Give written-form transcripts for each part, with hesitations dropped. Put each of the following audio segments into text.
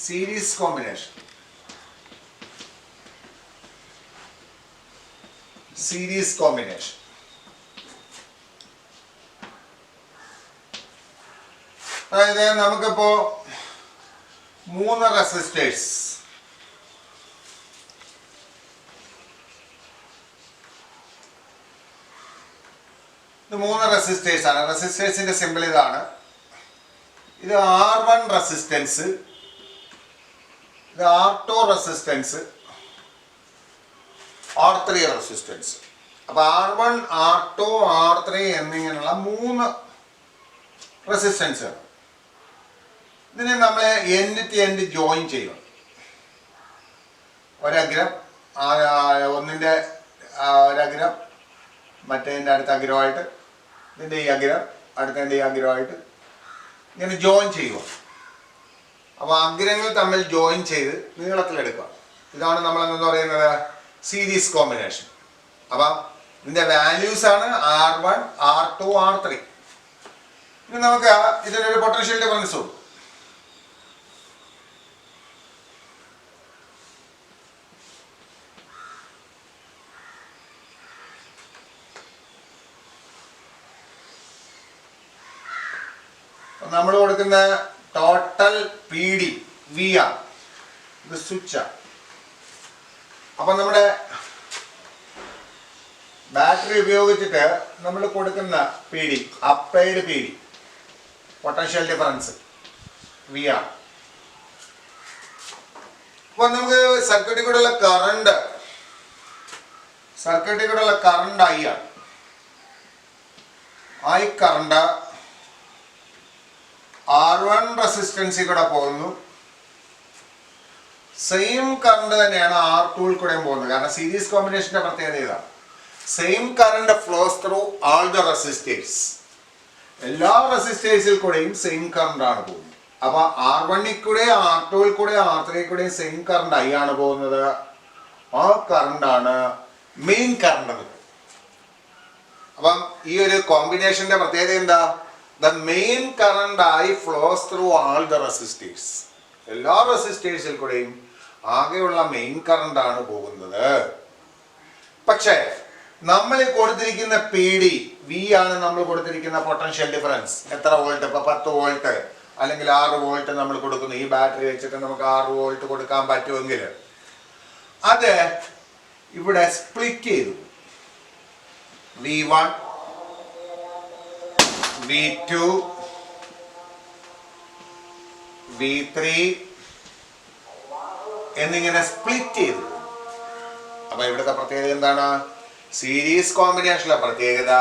Series combination. Series combination അതായത് നമുക്കിപ്പോ 3 resistors, ഇത് 3 റെസിസ്റ്റേഴ്സ് ആണ്. റെസിസ്റ്റേഴ്സിന്റെ സിമ്പിൾ ഇതാണ്. ഇത് R1 റെസിസ്റ്റൻസ്, ഇത് R2 റെസിസ്റ്റൻസ്, R3 റെസിസ്റ്റൻസ്. അപ്പൊ R1, R2, R3 എന്നിങ്ങനെയുള്ള 3 റെസിസ്റ്റൻസ്. ഇതിനെ നമ്മൾ എൻഡ് ടു എൻഡ് ജോയിൻ ചെയ്യും. ഒരഗ്രം ഒന്നിൻ്റെ ഒരഗ്രം മറ്റേതിൻ്റെ അടുത്ത അഗ്രഹമായിട്ട്, ഇതിൻ്റെ ഈ അഗ്രം അടുത്തതിൻ്റെ ഈ അഗ്രഹമായിട്ട് ഇങ്ങനെ ജോയിൻ ചെയ്യുക. അപ്പോൾ അഗ്രങ്ങൾ തമ്മിൽ ജോയിൻ ചെയ്ത് നീളത്തിലെടുക്കുക. ഇതാണ് നമ്മൾ എന്താ പറയുന്നത്, സീരീസ് കോമ്പിനേഷൻ. അപ്പം ഇതിൻ്റെ വാല്യൂസ് ആണ് R1, R2, R3. ഇനി നമുക്ക് ഇതിനൊരു പൊട്ടൻഷ്യൽ ഡിഫറൻസ് ഉണ്ട്. നമ്മൾ കൊടുക്കുന്ന total P D V R, ഇത് സ്വിച്ചാണ്. അപ്പൊ നമ്മുടെ ബാറ്ററി ഉപയോഗിച്ചിട്ട് നമ്മൾ കൊടുക്കുന്ന P D, applied P D, potential difference V R. അപ്പൊ നമുക്ക് സർക്യൂട്ടിൽ കൂടെയുള്ള കറണ്ട് ഐ ആണ്. ഐ കറണ്ട് R1 റെസിസ്റ്റൻസിൽ കൂടെ പോകുന്നു. സെയിം കറണ്ട് തന്നെയാണ് R2 കൂടെയും പോകുന്നത്. കാരണം സീരീസ് കോമ്പിനേഷന്റെ പ്രത്യേകത ഇതാണ്. Same current flows through all the resistors. എല്ലാ റെസിസ്റ്റേഴ്സിൽ കൂടെയും സെയിം കറണ്ട് ആണ് പോകുന്നത്. അപ്പൊ R1 കൂടെ, R2 കൂടെ, R3 കൂടെയും സെയിം കറണ്ട് ഐ ആണ് പോകുന്നത്. ആ കറണ്ടാണ് മെയിൻ കറണ്ട്. അപ്പം ഈ ഒരു കോമ്പിനേഷന്റെ പ്രത്യേകത എന്താ? The main current I flows through all the resistors. എല്ലാ റെസിസ്റ്റേഴ്സിൽ കൂടെയും ആകെയുള്ള മെയിൻ കറണ്ട് ആണ് പോകുന്നത്. പക്ഷേ നമ്മൾ കൊടുത്തിരിക്കുന്ന പി ഡി വി ആണ്. നമ്മൾ കൊടുത്തിരിക്കുന്ന പൊട്ടൻഷ്യൽ ഡിഫറൻസ് എത്ര വോൾട്ട്? ഇപ്പൊ 10 വോൾട്ട് അല്ലെങ്കിൽ 6 വോൾട്ട് നമ്മൾ കൊടുക്കുന്നു. ഈ ബാറ്ററി വെച്ചിട്ട് നമുക്ക് 6 വോൾട്ട് കൊടുക്കാൻ പറ്റുമെങ്കിൽ അത് ഇവിടെ സ്പ്ലിറ്റ് ചെയ്തു. V1, V2, V3 എന്നിങ്ങനെ സ്പ്ലിറ്റ് ചെയ്തു. അപ്പൊ ഇവിടുത്തെ പ്രത്യേകത എന്താണ്? സീരീസ് കോമ്പിനേഷനിലെ പ്രത്യേകത,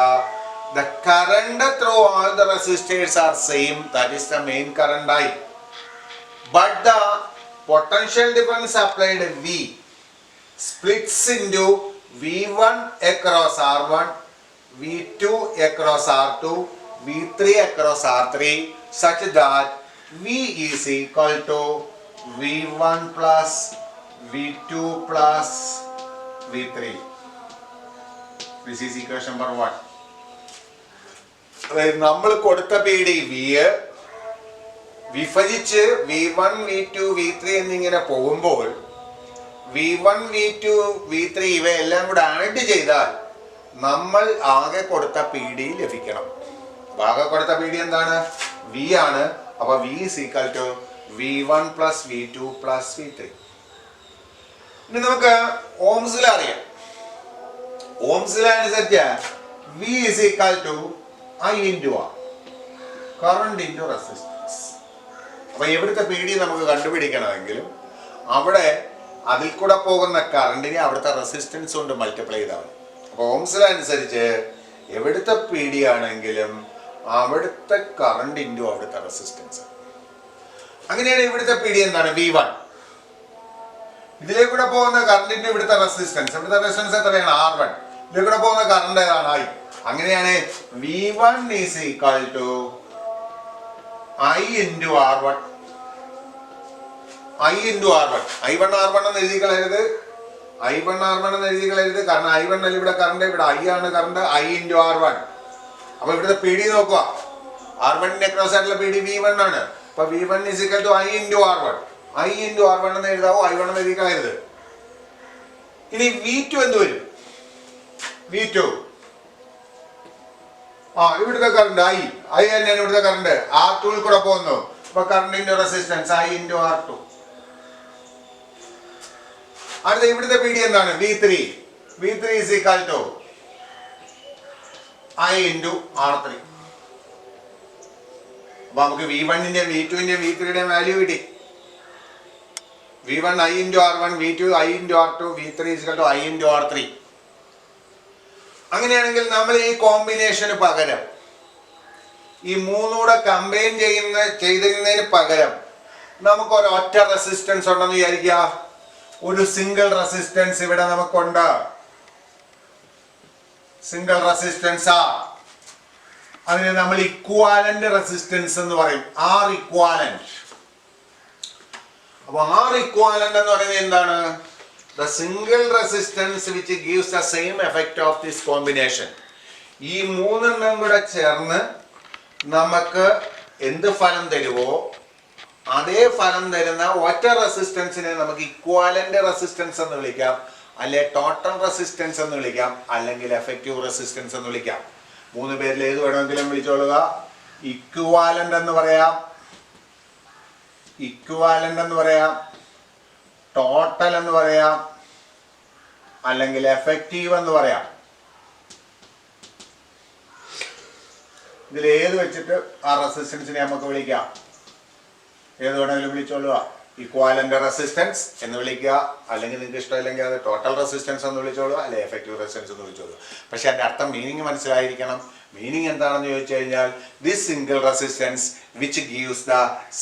the current through all the resistors are same, that is the main current I, but the potential difference applied V splits into V1 across R1, V2 across R2, V3 across R3, such that V is equal to V1 plus V2 plus V3. This is equation number 1. നമ്മൾ കൊടുത്ത P D V വിഭജിച്ച് V1, V2, V3 എന്നിങ്ങനെ പോകുമ്പോൾ V1, V2, V3 ഇവയെല്ലാം കൂടെ add ചെയ്താൽ നമ്മൾ ആകെ കൊടുത്ത പി ഡി ലഭിക്കണം. ആകെ കൊടുത്ത പി ഡി എന്താണ്? വി ആണ്. അപ്പൊ V is equal to V1 plus V2 plus V3. ഇനി നമുക്ക് ഓംസ് ലോ അറിയാം. ഓംസ് ലോ അനുസരിച്ച് V is equal to I into R, current into resistance. അപ്പൊ എവിടുത്തെ പി ഡി നമുക്ക് കണ്ടുപിടിക്കണമെങ്കിലും അവിടെ അതിൽ കൂടെ പോകുന്ന കറണ്ടിനെ അവിടുത്തെ റെസിസ്റ്റൻസ് കൊണ്ട് മൾട്ടിപ്ലൈ ചെയ്താണ്. അപ്പോൾ ഓംസ് ലോ അനുസരിച്ച് എവിടുത്തെ പി ഡി ആണെങ്കിലും അവിടുത്തെ കറണ്ട് ഇൻറ്റു അവിടുത്തെ റെസിസ്റ്റൻസ്. അങ്ങനെയാണ് ഇവിടുത്തെ പി ഡി എന്താണ്? V1. ഇതിലേക്കൂടെ പോകുന്ന കറണ്ടിന്റെ ഇവിടുത്തെ റെസിസ്റ്റൻസ് എത്രയാണ്? R1. ഇതിലേക്കൂടെ പോകുന്ന കറണ്ട് ഏതാണ്? I. അങ്ങനെയാണ് V1 is equal to I into R1. I into R1. I1 R1 എന്ന് എഴുതി കളയരുത്. I1 R1 എന്ന് എഴുതി കളയരുത്. കാരണം I1 അല്ല ഇവിടെ കറണ്ട്, ഇവിടെ I ആണ് കറണ്ട്. I into R1. അപ്പൊ ഇവിടുത്തെ പി ഡി നോക്കുക. R1 ന്റെ അക്രോസ് ആയിട്ടുള്ള പി ഡി V1 ആണ്. അപ്പൊ V1 is equal to I into R1. I into R1 എന്ന് എഴുതാവോ, I1 എന്ന് എഴുതി കളയരുത്. ഇനി V2 എന്ത് വരും? V2 ഇവിടുത്തെ കറണ്ട് I തന്നെയാണ് ഇവിടുത്തെ കറണ്ട്, R2 കൂടെ പോകുന്നു. അപ്പൊ കറണ്ടിന്റെ റെസിസ്റ്റൻസ് I ഇൻറ്റു R2. അടുത്ത ഇവിടുത്തെ പീഡി എന്താണ്? V3 is equal to I into R3. അപ്പൊ നമുക്ക് V1-ന്റെ V2-ന്റെ V3-യുടെ വാല്യൂ കിട്ടി. V1 I into R1, V2 I into R2, V3 is equal to I into R3. അങ്ങനെയാണെങ്കിൽ നമ്മൾ ഈ കോമ്പിനേഷന് പകരം ഈ മൂന്നൂടെ കമ്പൈൻ ചെയ്തതിന് പകരം നമുക്ക് ഒരു ഒറ്റ റെസിസ്റ്റൻസ് ഉണ്ടെന്ന് വിചാരിക്കുക. ഒരു സിംഗിൾ റെസിസ്റ്റൻസ് ഇവിടെ നമുക്കുണ്ട്. സിംഗിൾ റെസിസ്റ്റൻസ് അതിനെ നമ്മൾ ഇക്വാലന്റ് റെസിസ്റ്റൻസ് എന്ന് പറയും, R ഇക്വാലന്റ്. അപ്പൊ R ഇക്വാലന്റ് എന്ന് പറയുന്നത് എന്താണ്? The single resistance which gives the same effect of this combination. ഈ മൂന്നെണ്ണം കൂടെ ചേർന്ന് നമുക്ക് എന്ത് ഫലം തരുവോ അതേ ഫലം തരുന്ന ഒറ്റ റെസിസ്റ്റൻസിനെ നമുക്ക് ഇക്വാലന്റ് റെസിസ്റ്റൻസ് എന്ന് വിളിക്കാം, അല്ലെ ടോട്ടൽ റെസിസ്റ്റൻസ് എന്ന് വിളിക്കാം, അല്ലെങ്കിൽ എഫക്റ്റീവ് റെസിസ്റ്റൻസ് എന്ന് വിളിക്കാം. മൂന്ന് പേരിൽ ഏത് വേണമെങ്കിലും വിളിച്ചോളുക. ഇക്വാലന്റ് എന്ന് പറയാം, ടോട്ടൽ എന്ന് പറയാം, അല്ലെങ്കിൽ എഫക്റ്റീവ് എന്ന് പറയാം. ഇതിൽ ഏത് വെച്ചിട്ട് ആ റെസിസ്റ്റൻസിനെ നമുക്ക് വിളിക്കാം, ഏത് വേണമെങ്കിലും വിളിച്ചോളുക. ഇക്വാലന്റ് റെസിസ്റ്റൻസ് എന്ന് വിളിക്കുക, അല്ലെങ്കിൽ നിങ്ങൾക്ക് ഇഷ്ടമില്ലെങ്കിൽ അത് ടോട്ടൽ റെസിസ്റ്റൻസ് എന്ന് വിളിച്ചോളുക, അല്ലെങ്കിൽ എഫക്റ്റീവ് റെസിസ്റ്റൻസ് എന്ന് വിളിച്ചോളുക. പക്ഷെ അതിന്റെ അർത്ഥം മീനിങ് മനസ്സിലായിരിക്കണം. മീനിങ് എന്താണെന്ന് ചോദിച്ചു കഴിഞ്ഞാൽ this single resistance which gives the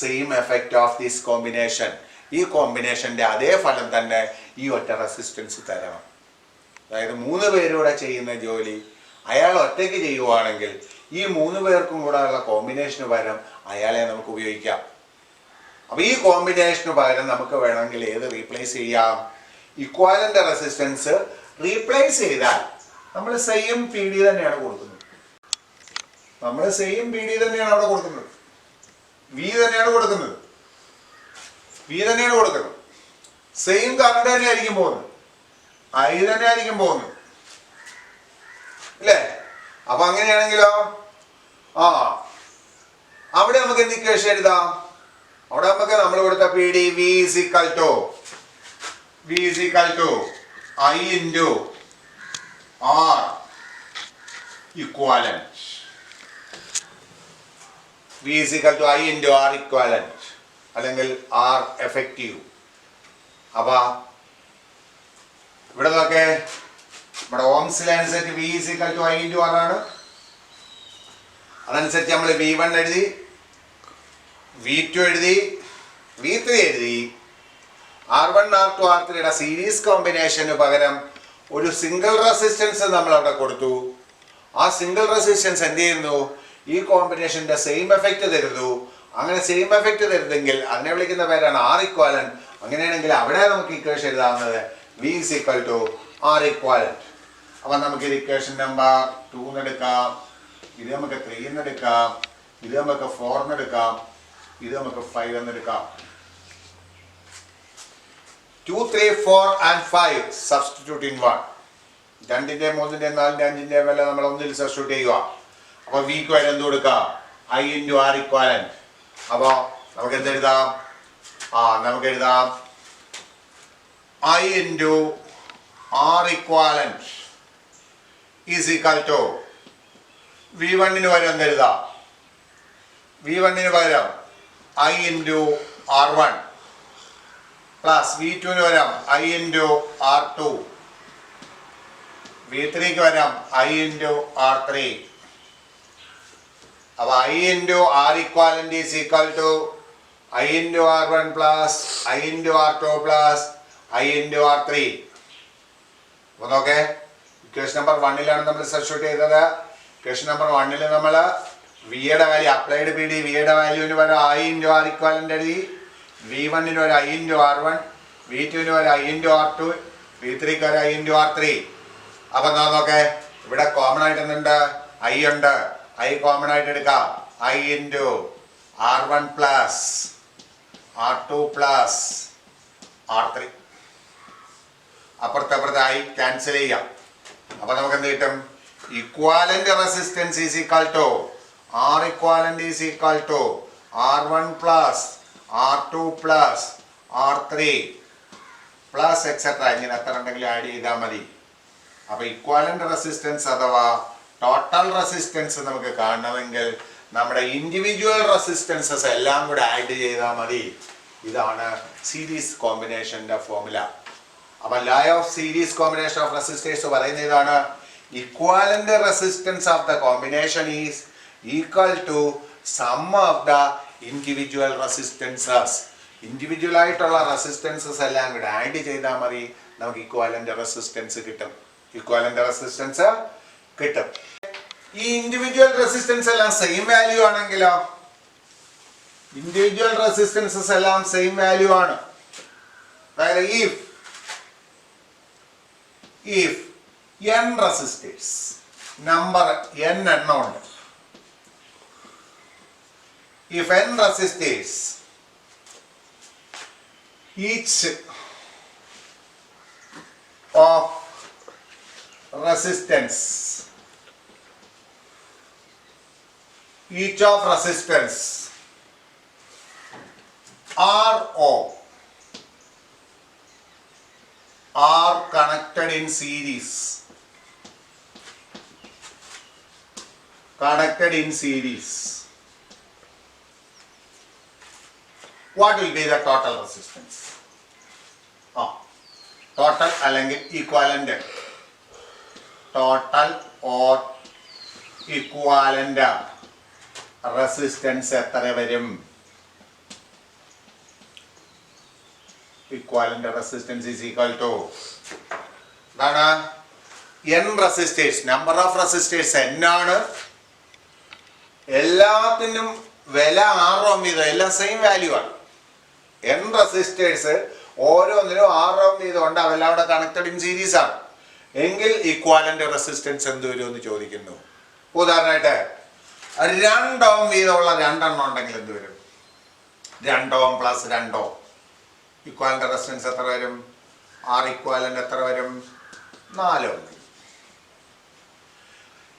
same effect of this combination. ഈ കോമ്പിനേഷന്റെ അതേ ഫലം തന്നെ ഈ ഒറ്റ റെസിസ്റ്റൻസ് തരണം. അതായത് മൂന്ന് പേരൂടെ ചെയ്യുന്ന ജോലി അയാൾ ഒറ്റയ്ക്ക് ചെയ്യുവാണെങ്കിൽ ഈ മൂന്ന് പേർക്കും കൂടെ ഉള്ള കോമ്പിനേഷന് പകരം അയാളെ നമുക്ക് ഉപയോഗിക്കാം. അപ്പൊ ഈ കോമ്പിനേഷന് പകരം നമുക്ക് വേണമെങ്കിൽ ഏത് റീപ്ലേസ് ചെയ്യാം? ഇക്വാലന്റ് റെസിസ്റ്റൻസ് റീപ്ലേസ് ചെയ്താൽ നമ്മൾ സെയിം പി ഡി തന്നെയാണ് കൊടുക്കുന്നത്. അവിടെ കൊടുക്കുന്നത് വി തന്നെയാണ് കൊടുക്കുന്നത്. സെയിം കറണ്ട് തന്നെയായിരിക്കും പോകുന്നത്, I തന്നെ ആയിരിക്കും പോകുന്നത്, അല്ലേ? അപ്പൊ അങ്ങനെയാണെങ്കിലോ അവിടെ നമുക്ക് എന്ത് ഇക്വേഷൻ എഴുതാം? അവിടെ നമുക്ക് നമ്മൾ കൊടുത്ത P D V is equal to I into R equivalent. V is equal to I into R equivalent അല്ലെങ്കിൽ R effective. അപ്പൊ ഇവിടെ നോക്കേ, നമ്മുടെ ഓംസിലെ അനുസരിച്ച് V is equal to I into R ആണ്. അതനുസരിച്ച് നമ്മൾ V1 എഴുതി, V2 എഴുതി, V3 എഴുതി. R1 R2 R3യുടെ സീരീസ് കോമ്പിനേഷന് പകരം ഒരു സിംഗിൾ റെസിസ്റ്റൻസ് നമ്മൾ അവിടെ കൊടുത്തു. ആ സിംഗിൾ റെസിസ്റ്റൻസ് എന്ത് ചെയ്യുന്നു? ഈ കോമ്പിനേഷന്റെ സെയിം എഫക്റ്റ് തരുന്നു. അങ്ങനെ സെയിം എഫക്റ്റ് തരുന്നെങ്കിൽ അതിനെ വിളിക്കുന്ന പേരാണ് R ഇക്വാലന്റ്. അങ്ങനെയാണെങ്കിൽ അവിടെ നമുക്ക് equation എഴുതാവുന്നത് V is equal to R equivalent. അപ്പൊ നമുക്ക് ഇത് ഇക്വേഷൻ നമ്പർ 2 എടുക്കാം, ഇത് നമുക്ക് 3 എടുക്കാം, ഇത് നമുക്ക് 4 എടുക്കാം, ഇത് നമുക്ക് 5 എടുക്കാം. 2, 3, 4 and 5 substitute in 1. 2, 3, 4, 5 വില നമ്മൾ ഒന്നിൽ സബ്സ്റ്റിറ്റ്യൂട്ട് ചെയ്യുക. അപ്പൊ വിക്ക് വരെ എന്ത് കൊടുക്കാം? I into R equivalent. അപ്പൊ നമുക്ക് എന്തെഴുതാം? നമുക്ക് എഴുതാം I into R equivalent is equal to V1 വരെ എന്തെഴുതാം? V1 പകരം I into R1 plus V2 വരം I into R2, V3 വരം I into R3. അപ്പൊ I into R equivalent is equal to I into R1 plus I into R2 plus I into R3. അപ്പൊ നോക്കേ, equation number 1 നമ്മൾ substitute ചെയ്തത്. Equation number 1 നമ്മൾ വിയുടെ value applied P D വിയുടെ വാല്യൂവിന് വരെ I into R equivalent എഴുതി. V1 വരെ I into R1, V2 വരെ I into R2, V3 വരെ I into R3. അപ്പൊ നോക്കേ, ഇവിടെ കോമൺ ആയിട്ട് എന്തുണ്ട്? I ഉണ്ട്. I കോമൺ ആയിട്ട് എടുക്കാം. I into R1 plus R2 plus R3. അപ്പുറത്തപ്പുറത്തായി ക്യാൻസൽ ചെയ്യാം. അപ്പൊ നമുക്ക് എന്ത് കിട്ടും? Equivalent resistance is equal to R equivalent is equal to R1 plus R2 plus R3 plus etc. ഇങ്ങനെ എത്ര ഉണ്ടെങ്കിലും ആഡ് ചെയ്താൽ മതി. അപ്പൊ ഇക്വാലന്റ് റെസിസ്റ്റൻസ് അഥവാ ടോട്ടൽ റെസിസ്റ്റൻസ് നമുക്ക് കാണണമെങ്കിൽ നമ്മുടെ ഇൻഡിവിജ്വൽ റെസിസ്റ്റൻസസ് എല്ലാം കൂടെ ആഡ് ചെയ്താൽ മതി. ഇതാണ് സീരീസ് കോമ്പിനേഷന്റെ ഫോർമുല. അപ്പൊ law of series combination of resistors പറയുന്ന ഇതാണ്: equivalent resistance of the combination is equal to sum of the individual resistances. Individual ആയിട്ടുള്ള റെസിസ്റ്റൻസസ് എല്ലാം കൂടെ ആഡ് ചെയ്താൽ മതി, നമുക്ക് ഇക്വാലന്റ് റെസിസ്റ്റൻസ് കിട്ടും. ഇക്വാലന്റ് റെസിസ്റ്റൻസ് കിട്ടും. ഈ ഇൻഡിവിജ്വൽ റെസിസ്റ്റൻസ് എല്ലാം സെയിം വാല്യൂ ആണെങ്കിലോ? ഇൻഡിവിജ്വൽ റെസിസ്റ്റൻസസ് എല്ലാം സെയിം വാല്യൂ ആണ്. അതായത് if n resistors, number n എണ്ണം ഉണ്ട്. if n resistors, each of resistance RO are connected in series. What will be the total resistance? Total അല്ലെങ്കിൽ equivalent. Total or equivalent resistance എത്ര വരും? Equivalent resistance is equal to n resistors. Number of resistors n ആണ്. എല്ലാത്തിനും വില 6 ഓം വീതം, എല്ലാം same value ആണ്. n resistors ഓരോന്നിനും 6 ഓം വീതം ഉണ്ട്, അതെല്ലാം കൂടെ കണക്റ്റഡ് ഇൻ സീരീസ് ആണ്. എങ്കിൽ ഇക്വാലന്റ് റെസിസ്റ്റൻസ് എന്ത് വരും എന്ന് ചോദിക്കുന്നു. ഉദാഹരണമായിട്ട് 2 ഓം വീതമുള്ള രണ്ടെണ്ണം ഉണ്ടെങ്കിൽ എന്ത് വരും? 2 ഓം പ്ലസ് 2 ഓം. ഇക്വാലന്റ് റെസിസ്റ്റൻസ് എത്ര വരും? R ഇക്വാലന്റ് എത്ര വരും? 4 ഓം.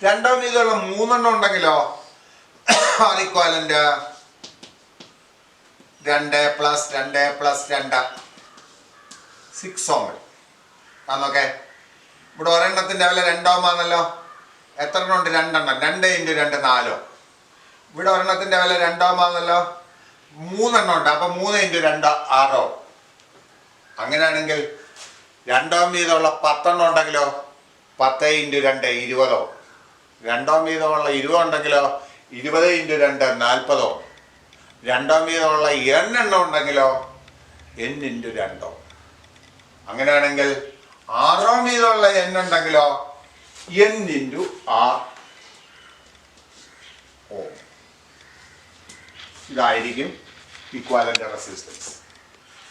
2 ഓം വീതമുള്ള 3 ഉണ്ടെങ്കിലോ? R ഇക്വാലന്റ് 2 പ്ലസ് 2 പ്ലസ് 2 6 ഓം വരും. നോക്കേ, ഇവിടെ ഒരെണ്ണത്തിന്റെ വില 2 ഓം ആണല്ലോ. എത്ര എണ്ണം ഉണ്ട്? 2 എണ്ണം. 2 × 2 4 ഓം. ഇവിടെ ഒരെണ്ണത്തിന്റെ വില 2 ഓം ആണല്ലോ. 3 എണ്ണം ഉണ്ട്, അപ്പൊ 3 × 2 6 ഓം. അങ്ങനെയാണെങ്കിൽ 2 ഓം വീതമുള്ള 10 എണ്ണം ഉണ്ടെങ്കിലോ? 10 × 2 20 ഓം. 2 ഓം വീതമുള്ള 20 ഉണ്ടെങ്കിലോ? 20 × 2 40 ഓം. 2 ഓം വീതമുള്ള n എണ്ണം ഉണ്ടെങ്കിലോ? n × 2 ഓം. അങ്ങനെയാണെങ്കിൽ 6 ഓം വീതമുള്ള n ഉണ്ടെങ്കിലോ? n × r ഓം. ഇതായിരിക്കും ഇക്വാലന്റ് റെസിസ്റ്റൻസ്.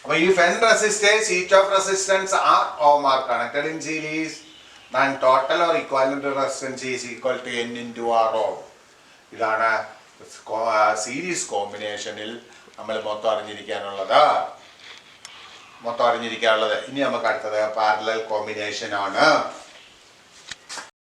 അപ്പോൾ if n resistors, each of resistance R ohm are connected in series, then total or equivalent resistance is equal to n × R ohm. ഇതാണ് സീരീസ് കോമ്പിനേഷനിൽ നമ്മൾ മൊത്തം അറിഞ്ഞിരിക്കാനുള്ളത്. ഇനി നമുക്ക് അടുത്തത് പാരലൽ കോമ്പിനേഷൻ ആണ്.